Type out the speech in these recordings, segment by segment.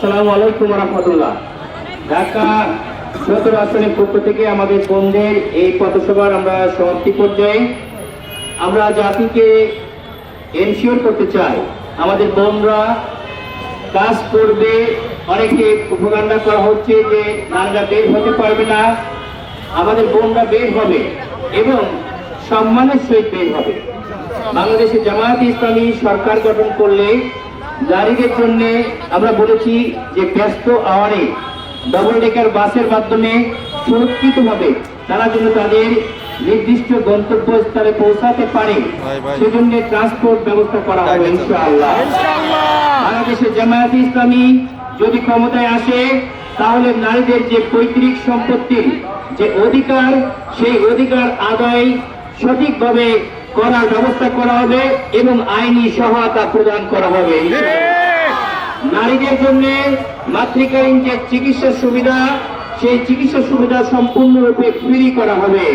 আসসালামু আলাইকুম রাহমাতুল্লাহ। ঢাকা ১৭ আসনের পক্ষ থেকে আমাদের বোনদের এই পথসভার আমরা সমাপ্তি পর্যায়ে আমরা জাতিকে এনশিওর করতে চাই আমাদের বোনরা কাজ করবে। অনেকে প্রোপাগান্ডা করা হচ্ছে যে নারীরা বের হতে পারবে না, আমাদের বোনরা বের হবে এবং সম্মানের সহিত বের হবে। বাংলাদেশে জামায়াতে ইসলামী সরকার গঠন করলে নারীদের জন্য আমরা বলেছি যে ব্যস্ত আওয়ারে ডবল ডেকার বাসের মাধ্যমে সুরক্ষিতভাবে তারা যেন তাদের নির্দিষ্ট গন্তব্যস্থলে পৌঁছাতে পারে, সেজন্য ট্রান্সপোর্ট ব্যবস্থা করা হবে ইনশাআল্লাহ। বাংলাদেশে জামায়াতে ইসলামী যদি ক্ষমতায় আসে তাহলে নারীদের যে পৈতৃক সম্পত্তির যে অধিকার, সেই অধিকার আদায় সঠিকভাবে করার ব্যবস্থা করা হবে এবং আইনি সহায়তা প্রদান করা হবে। নারীদের জন্য মাতৃকালীন যে চিকিৎসা সুবিধা, সেই চিকিৎসা সুবিধা সম্পূর্ণরূপে ফ্রি করা হবে।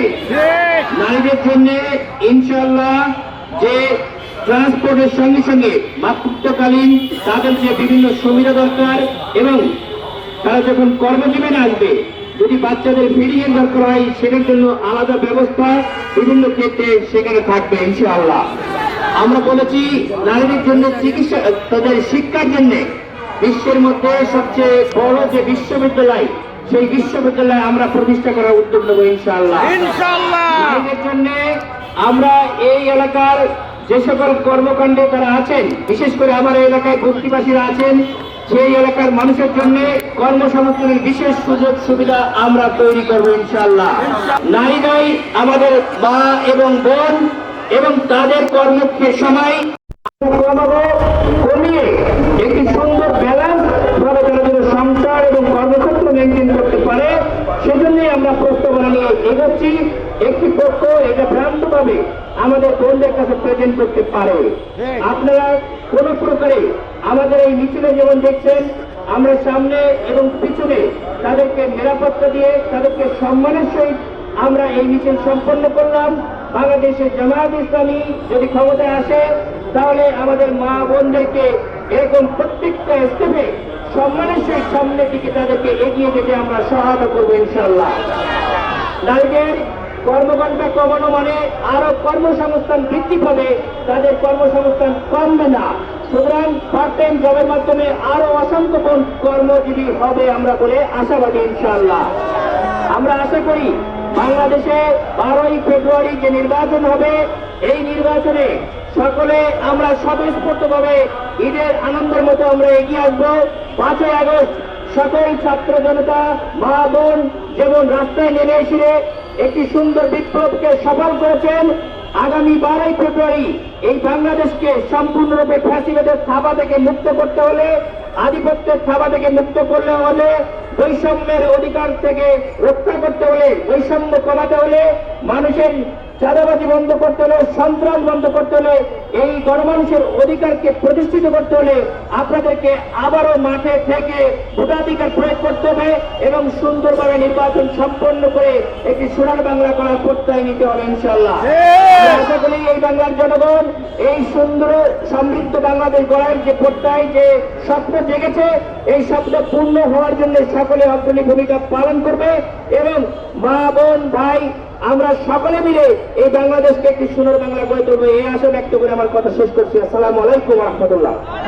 নারীদের জন্য ইনশাআল্লাহ যে ট্রান্সপোর্টের সঙ্গে সঙ্গে মাতৃত্বকালীন তাদের যে বিভিন্ন সুবিধা দরকার এবং তারা যখন কর্মজীবনে আসবে যদি বাচ্চাদের ফিডিং এর দরকার হয় সেটার জন্য আলাদা ব্যবস্থা বিভিন্ন ক্ষেত্রে সেখানে থাকবে ইনশাআল্লাহ। আমরা বলেছি নারীদের জন্য চিকিৎসা, তাদের শিক্ষার জন্য বিশ্বের মধ্যে সবচেয়ে বড় যে বিশ্ববিদ্যালয়, সেই বিশ্ববিদ্যালয় আমরা প্রতিষ্ঠা করার উদ্যোগ নেব ইনশাআল্লাহ। নারীদের জন্য আমরা এই এলাকার যে সকল কর্মকাণ্ডে তারা আছেন, বিশেষ করে আমার এলাকায় বস্তিবাসীরা আছেন, সেই এলাকার মানুষের জন্য কর্মসংস্থানের বিশেষ সুযোগ সুবিধা আমরা তৈরি করবো ইনশাআল্লাহ। নারীরাই আমাদের মা এবং বোন এবং তাদের কর্মক্ষের সময় কমিয়ে একটি সুন্দর ব্যালেন্স ভাবে তারা যেন সংসার এবং কর্মক্ষেত্র মেনটেন করতে পারে, সেজন্যই আমরা প্রস্তাবনা নিয়ে এগোচ্ছি। একটি পক্ষ এটা ভ্রান্তভাবে আমাদের বোনদের কাছে প্রেজেন্ট করতে পারে। আপনারা কোন প্রকারে আমাদের এই মিছিলে যেমন দেখছেন, আমরা সামনে এবং পিছনে তাদেরকে নিরাপত্তা দিয়ে তাদেরকে সম্মানের সহিত আমরা এই মিছিল সম্পন্ন করলাম। বাংলাদেশের জামায়াতে ইসলামী যদি ক্ষমতায় আসে তাহলে আমাদের মা বোনদেরকে এরকম প্রত্যেকটা স্টেপে সম্মানের সহিত সামনের দিকে তাদেরকে এগিয়ে যেতে আমরা সহায়তা করবো ইনশাআল্লাহ। নারীদের কর্মঘণ্টা কমানো মানে আরো কর্মসংস্থান বৃদ্ধি পাবে, তাদের কর্মসংস্থান কমবে না। সুতরাং পার্ট টাইম জবের মাধ্যমে আরো অসংখ্য কর্মজীবী হবে আমরা বলে আশাবাদী ইনশাআল্লাহ। আমরা আশা করি বাংলাদেশে 12ই ফেব্রুয়ারি যে নির্বাচন হবে, এই নির্বাচনে সকলে আমরা স্বতঃস্ফূর্তভাবে ঈদের আনন্দের মতো আমরা এগিয়ে আসবো। 5ই আগস্ট সকল ছাত্র জনতা মা বোন যেমন রাস্তায় নেমে এসে একটি সুন্দর বিপ্লবকে সফল করেছেন, আগামী 12ই ফেব্রুয়ারি এই বাংলাদেশকে সম্পূর্ণরূপে ফ্যাসিবাদের থাবা থেকে মুক্ত করতে হলে, আধিপত্যের থাবা থেকে মুক্ত করলে হলে, বৈষম্যের অধিকার থেকে রক্ষা করতে হলে, বৈষম্য কমাতে হলে, মানুষের চাঁদাবাজি বন্ধ করতে হলে, সন্ত্রাস বন্ধ করতে হলে, এই গণমানুষের অধিকারকে প্রতিষ্ঠিত করতে হলে আপনাদেরকে আবারও মাঠে থেকে ভোটাধিকার প্রয়োগ করতে হবে এবং সুন্দরভাবে নির্বাচন সম্পন্ন করে একটি সোনার বাংলা করার প্রত্যয় নিতে হবে ইনশাআল্লাহ। আশা করি এই বাংলার জনগণ এই সুন্দর সমৃদ্ধ বাংলাদেশ গড়ার যে প্রত্যয়, যে স্বপ্ন জেগেছে, এই স্বপ্ন পূর্ণ হওয়ার জন্য সকলে অগ্রণী ভূমিকা পালন করবে এবং মা বোন ভাই আমরা সকলে মিলে এই বাংলাদেশকে একটি সোনার বাংলা গড়ে তুলবো, এই আশা ব্যক্ত করে আমার কথা শেষ করছি। আসসালামু আলাইকুম ওয়া রাহমাতুল্লাহ।